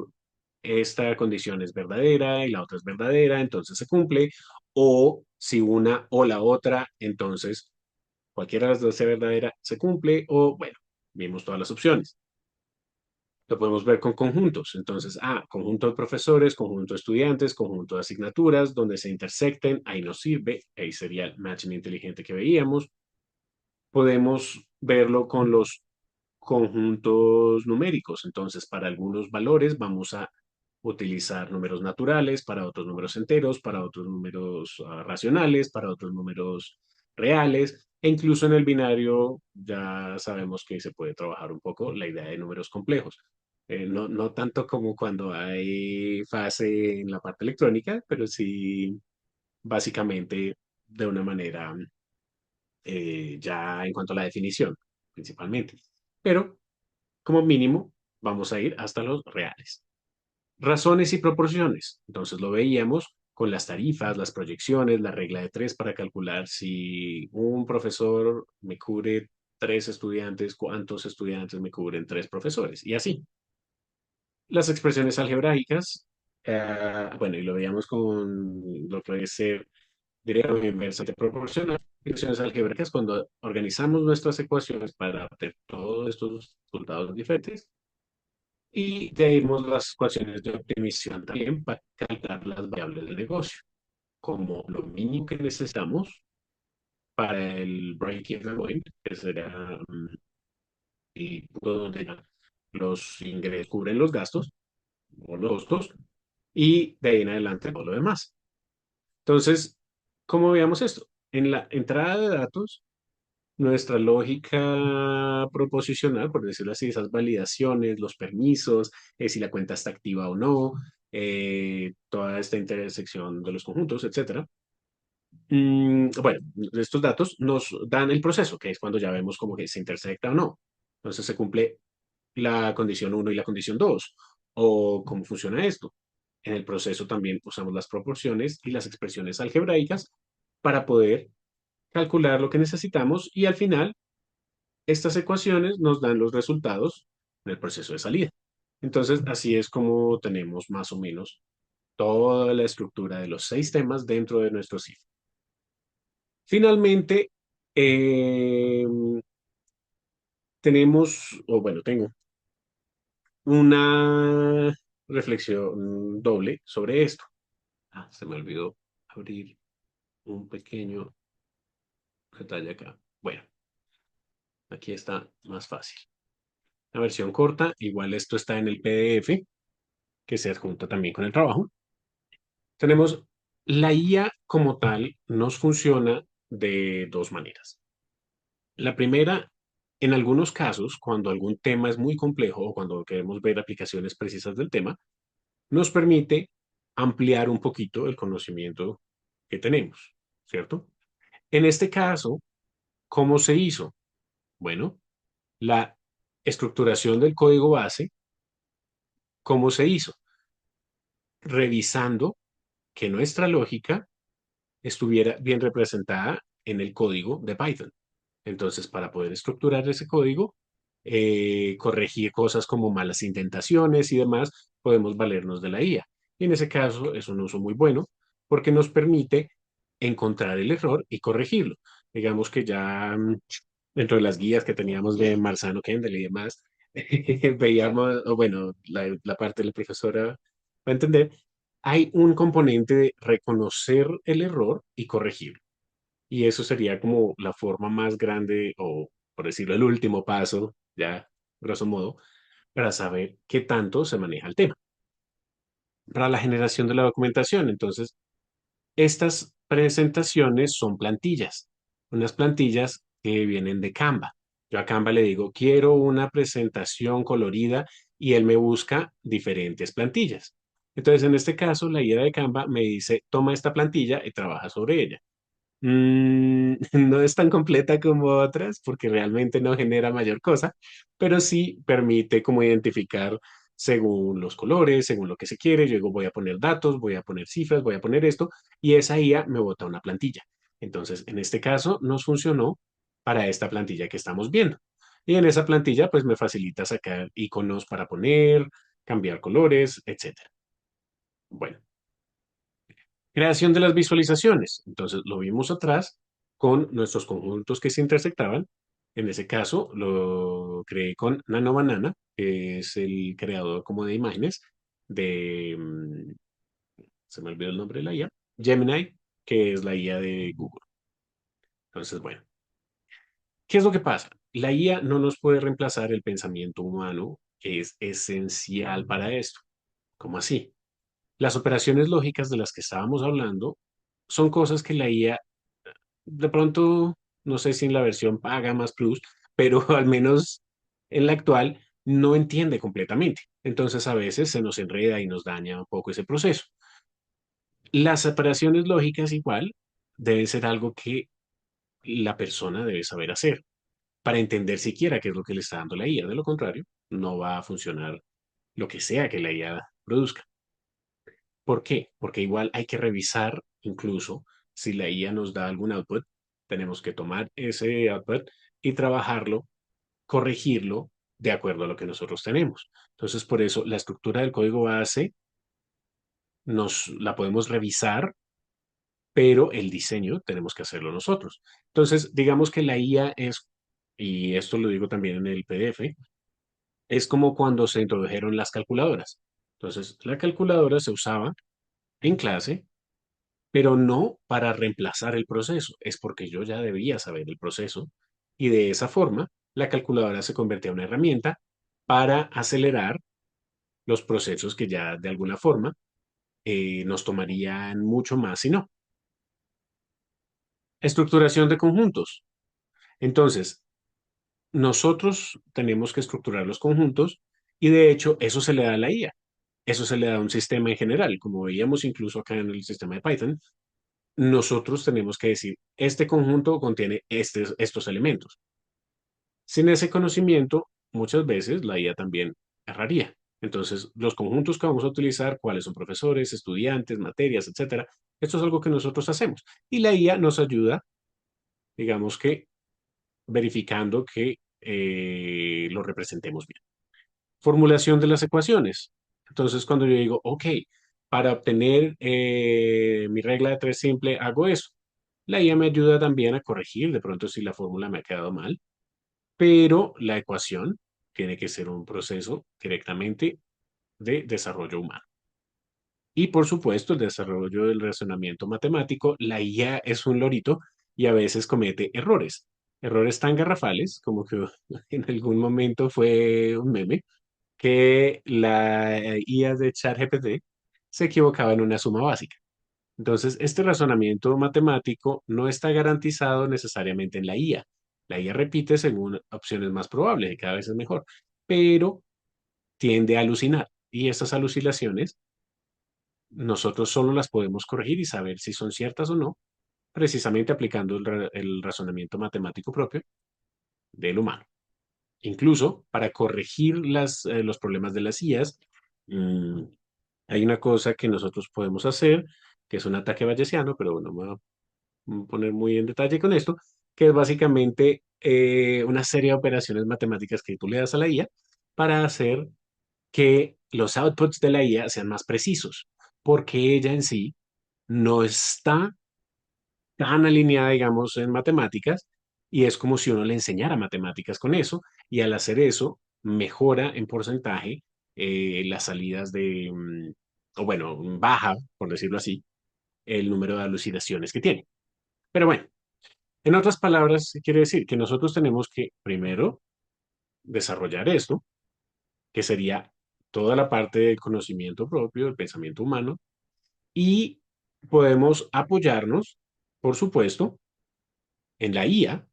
esta condición es verdadera y la otra es verdadera, entonces se cumple, o si una o la otra, entonces cualquiera de las dos sea verdadera, se cumple, o bueno, vimos todas las opciones. Lo podemos ver con conjuntos. Entonces, conjunto de profesores, conjunto de estudiantes, conjunto de asignaturas, donde se intersecten, ahí nos sirve, ahí sería el matching inteligente que veíamos. Podemos verlo con los conjuntos numéricos. Entonces, para algunos valores vamos a utilizar números naturales, para otros números enteros, para otros números racionales, para otros números reales. E incluso en el binario ya sabemos que se puede trabajar un poco la idea de números complejos. No tanto como cuando hay fase en la parte electrónica, pero sí básicamente de una manera ya en cuanto a la definición, principalmente. Pero como mínimo vamos a ir hasta los reales. Razones y proporciones. Entonces lo veíamos con las tarifas, las proyecciones, la regla de tres para calcular si un profesor me cubre tres estudiantes, cuántos estudiantes me cubren tres profesores, y así. Las expresiones algebraicas, bueno, y lo veíamos con lo que puede ser directa o inversamente proporcional. Expresiones algebraicas, cuando organizamos nuestras ecuaciones para obtener todos estos resultados diferentes, y de ahí vimos las ecuaciones de optimización también para calcular las variables del negocio, como lo mínimo que necesitamos para el break-even point, que será el punto donde ya los ingresos cubren los gastos o los costos, y de ahí en adelante todo lo demás. Entonces, ¿cómo veíamos esto? En la entrada de datos, nuestra lógica proposicional, por decirlo así, esas validaciones, los permisos, si la cuenta está activa o no, toda esta intersección de los conjuntos, etcétera. Bueno, estos datos nos dan el proceso, que es cuando ya vemos como que se intersecta o no. Entonces se cumple la condición uno y la condición 2. O cómo funciona esto. En el proceso también usamos las proporciones y las expresiones algebraicas para poder calcular lo que necesitamos y al final estas ecuaciones nos dan los resultados del proceso de salida. Entonces, así es como tenemos más o menos toda la estructura de los seis temas dentro de nuestro ciclo. Finalmente, eh, tenemos, o bueno, tengo una reflexión doble sobre esto. Se me olvidó abrir un pequeño detalle acá. Bueno, aquí está más fácil. La versión corta, igual esto está en el PDF, que se adjunta también con el trabajo. Tenemos la IA como tal, nos funciona de dos maneras. La primera, en algunos casos, cuando algún tema es muy complejo o cuando queremos ver aplicaciones precisas del tema, nos permite ampliar un poquito el conocimiento que tenemos, ¿cierto? En este caso, ¿cómo se hizo? Bueno, la estructuración del código base, ¿cómo se hizo? Revisando que nuestra lógica estuviera bien representada en el código de Python. Entonces, para poder estructurar ese código, corregir cosas como malas indentaciones y demás, podemos valernos de la IA. Y en ese caso es un uso muy bueno porque nos permite encontrar el error y corregirlo. Digamos que ya dentro de las guías que teníamos de Marzano Kendall y demás, veíamos, o bueno, la parte de la profesora va a entender, hay un componente de reconocer el error y corregirlo. Y eso sería como la forma más grande, o por decirlo, el último paso, ya, grosso modo, para saber qué tanto se maneja el tema. Para la generación de la documentación, entonces, estas presentaciones son plantillas, unas plantillas que vienen de Canva. Yo a Canva le digo, quiero una presentación colorida y él me busca diferentes plantillas. Entonces, en este caso, la guía de Canva me dice, toma esta plantilla y trabaja sobre ella. No es tan completa como otras porque realmente no genera mayor cosa, pero sí permite como identificar según los colores, según lo que se quiere. Yo digo, voy a poner datos, voy a poner cifras, voy a poner esto y esa IA me bota una plantilla. Entonces, en este caso, nos funcionó para esta plantilla que estamos viendo. Y en esa plantilla, pues me facilita sacar iconos para poner, cambiar colores, etcétera. Bueno. Creación de las visualizaciones. Entonces, lo vimos atrás con nuestros conjuntos que se intersectaban. En ese caso, lo creé con Nano Banana, que es el creador como de imágenes de, se me olvidó el nombre de la IA, Gemini, que es la IA de Google. Entonces, bueno, ¿qué es lo que pasa? La IA no nos puede reemplazar el pensamiento humano, que es esencial para esto. ¿Cómo así? Las operaciones lógicas de las que estábamos hablando son cosas que la IA de pronto, no sé si en la versión paga más plus, pero al menos en la actual no entiende completamente. Entonces a veces se nos enreda y nos daña un poco ese proceso. Las operaciones lógicas igual deben ser algo que la persona debe saber hacer para entender siquiera qué es lo que le está dando la IA. De lo contrario, no va a funcionar lo que sea que la IA produzca. ¿Por qué? Porque igual hay que revisar incluso si la IA nos da algún output, tenemos que tomar ese output y trabajarlo, corregirlo de acuerdo a lo que nosotros tenemos. Entonces, por eso la estructura del código base nos la podemos revisar, pero el diseño tenemos que hacerlo nosotros. Entonces, digamos que la IA es, y esto lo digo también en el PDF, es como cuando se introdujeron las calculadoras. Entonces, la calculadora se usaba en clase pero no para reemplazar el proceso, es porque yo ya debía saber el proceso y de esa forma la calculadora se convertía en una herramienta para acelerar los procesos que ya de alguna forma nos tomarían mucho más si no. Estructuración de conjuntos. Entonces, nosotros tenemos que estructurar los conjuntos y de hecho eso se le da a la IA. Eso se le da a un sistema en general, como veíamos incluso acá en el sistema de Python. Nosotros tenemos que decir, este conjunto contiene estos elementos. Sin ese conocimiento, muchas veces la IA también erraría. Entonces, los conjuntos que vamos a utilizar, cuáles son profesores, estudiantes, materias, etcétera, esto es algo que nosotros hacemos. Y la IA nos ayuda, digamos que, verificando que lo representemos bien. Formulación de las ecuaciones. Entonces, cuando yo digo, ok, para obtener mi regla de tres simple, hago eso. La IA me ayuda también a corregir de pronto si la fórmula me ha quedado mal, pero la ecuación tiene que ser un proceso directamente de desarrollo humano. Y por supuesto, el desarrollo del razonamiento matemático, la IA es un lorito y a veces comete errores. Errores tan garrafales como que en algún momento fue un meme que la IA de ChatGPT se equivocaba en una suma básica. Entonces, este razonamiento matemático no está garantizado necesariamente en la IA. La IA repite según opciones más probables y cada vez es mejor, pero tiende a alucinar. Y esas alucinaciones nosotros solo las podemos corregir y saber si son ciertas o no, precisamente aplicando el razonamiento matemático propio del humano. Incluso para corregir los problemas de las IAs, mm, hay una cosa que nosotros podemos hacer, que es un ataque bayesiano, pero bueno, me voy a poner muy en detalle con esto, que es básicamente una serie de operaciones matemáticas que tú le das a la IA para hacer que los outputs de la IA sean más precisos, porque ella en sí no está tan alineada, digamos, en matemáticas, y es como si uno le enseñara matemáticas con eso, y al hacer eso, mejora en porcentaje las salidas o bueno, baja, por decirlo así, el número de alucinaciones que tiene. Pero bueno, en otras palabras, quiere decir que nosotros tenemos que primero desarrollar esto, que sería toda la parte del conocimiento propio, del pensamiento humano, y podemos apoyarnos, por supuesto, en la IA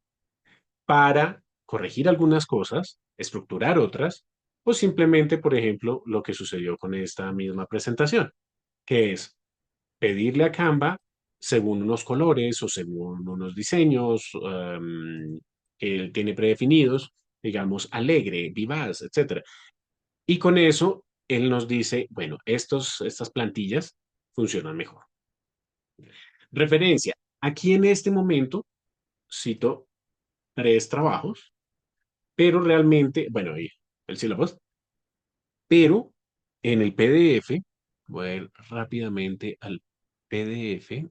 para corregir algunas cosas, estructurar otras, o simplemente, por ejemplo, lo que sucedió con esta misma presentación, que es pedirle a Canva según unos colores o según unos diseños que él tiene predefinidos, digamos, alegre, vivaz, etcétera. Y con eso, él nos dice, bueno, estas plantillas funcionan mejor. Referencia. Aquí en este momento cito tres trabajos, pero realmente, bueno, y el sílabus, pero en el PDF, voy a ir rápidamente al PDF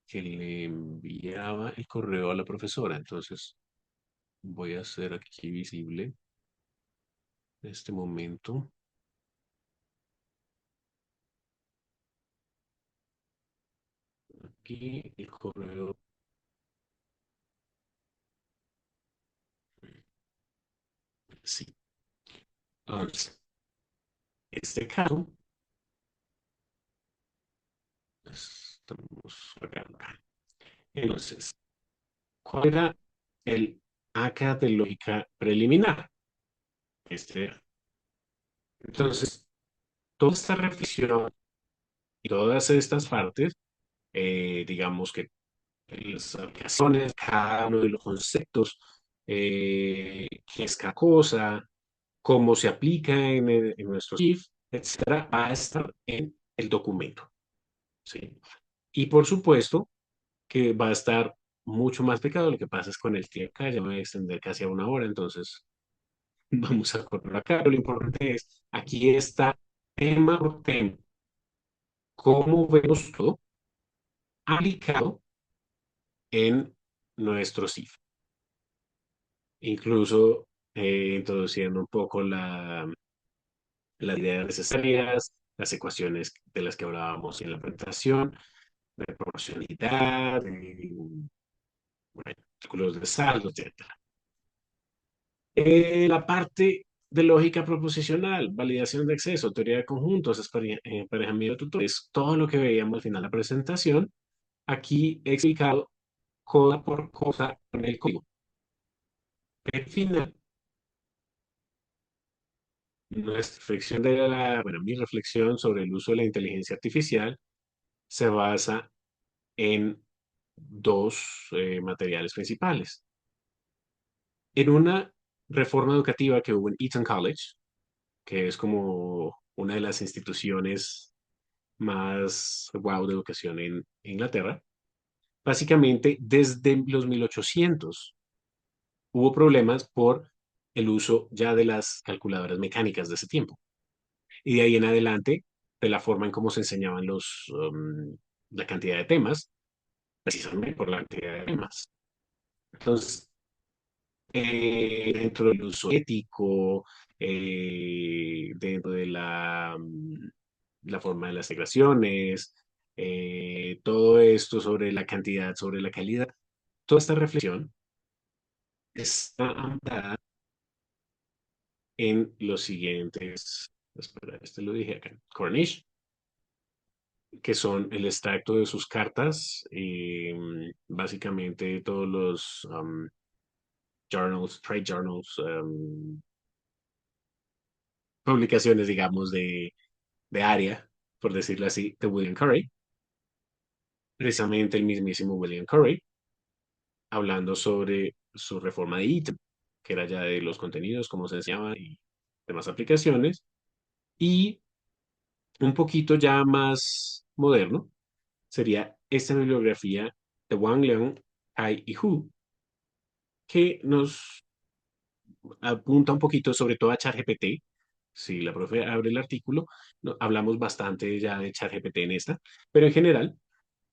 que le enviaba el correo a la profesora. Entonces, voy a hacer aquí visible en este momento. Aquí el correo. Sí. Entonces, este caso, estamos acá. Entonces, ¿cuál era el acá de lógica preliminar? Este era. Entonces, toda esta reflexión y todas estas partes, digamos que las aplicaciones, cada uno de los conceptos, qué es cada cosa, cómo se aplica en nuestro GIF, etcétera, va a estar en el documento, ¿sí? Y por supuesto que va a estar mucho más picado. Lo que pasa es con el tiempo, acá ya me voy a extender casi a una hora, entonces vamos a correr acá. Pero lo importante es, aquí está tema por tema, cómo vemos todo aplicado en nuestro CIF. Incluso introduciendo un poco las ideas necesarias, las ecuaciones de las que hablábamos en la presentación, de proporcionalidad, bueno, cálculos de saldo, etcétera. La parte de lógica proposicional, validación de acceso, teoría de conjuntos, emparejamiento de tutores, todo lo que veíamos al final de la presentación, aquí he explicado cosa por cosa con el código. Al final, nuestra reflexión bueno, mi reflexión sobre el uso de la inteligencia artificial se basa en dos materiales principales. En una reforma educativa que hubo en Eton College, que es como una de las instituciones más wow de educación en Inglaterra, básicamente desde los 1800 hubo problemas por el uso ya de las calculadoras mecánicas de ese tiempo. Y de ahí en adelante, de la forma en cómo se enseñaban la cantidad de temas, precisamente por la cantidad de temas. Entonces, dentro del uso ético, dentro de la forma de las integraciones, todo esto sobre la cantidad, sobre la calidad, toda esta reflexión está amparada en los siguientes, espera, este lo dije acá, Cornish, que son el extracto de sus cartas, básicamente todos los journals, trade journals, publicaciones, digamos, de área, por decirlo así, de William Curry, precisamente el mismísimo William Curry, hablando sobre su reforma de Eaton, que era ya de los contenidos, cómo se enseñaba y demás aplicaciones, y un poquito ya más moderno sería esta bibliografía de Wang Leong, Hai y Hu, que nos apunta un poquito sobre todo a ChatGPT. Si la profe abre el artículo, hablamos bastante ya de ChatGPT en esta, pero en general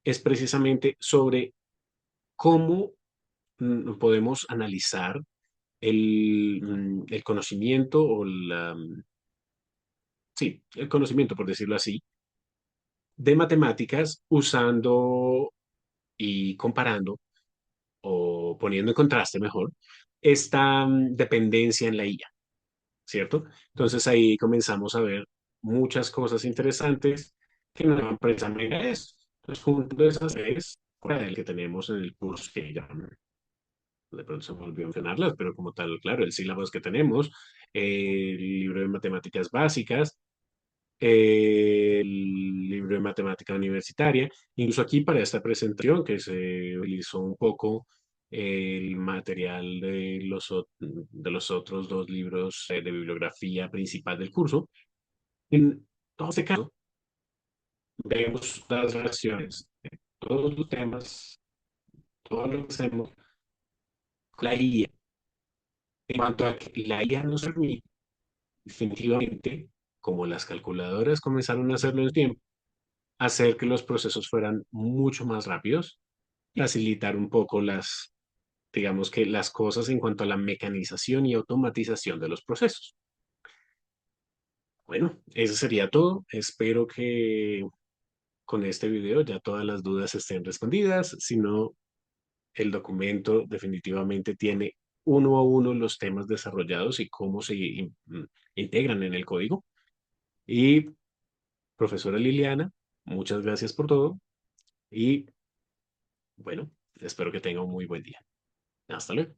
es precisamente sobre cómo podemos analizar el conocimiento o sí, el conocimiento, por decirlo así, de matemáticas usando y comparando o poniendo en contraste mejor esta dependencia en la IA, ¿cierto? Entonces ahí comenzamos a ver muchas cosas interesantes que nos van precisamente a eso. Entonces, junto de esas tres, fuera del que tenemos en el curso que llaman. de pronto se me olvidó mencionarlas, pero como tal, claro, el sílabus que tenemos, el libro de matemáticas básicas, el libro de matemática universitaria, incluso aquí para esta presentación que se utilizó un poco el material de los otros dos libros de bibliografía principal del curso. En todo este caso, vemos las relaciones de todos los temas, todo lo que hacemos con la IA, en cuanto a que la IA nos permite definitivamente, como las calculadoras comenzaron a hacerlo en tiempo, hacer que los procesos fueran mucho más rápidos, facilitar un poco digamos que las cosas en cuanto a la mecanización y automatización de los procesos. Bueno, eso sería todo. Espero que con este video ya todas las dudas estén respondidas. Si no, el documento definitivamente tiene uno a uno los temas desarrollados y cómo se integran en el código. Y profesora Liliana, muchas gracias por todo y bueno, espero que tenga un muy buen día. Hasta luego.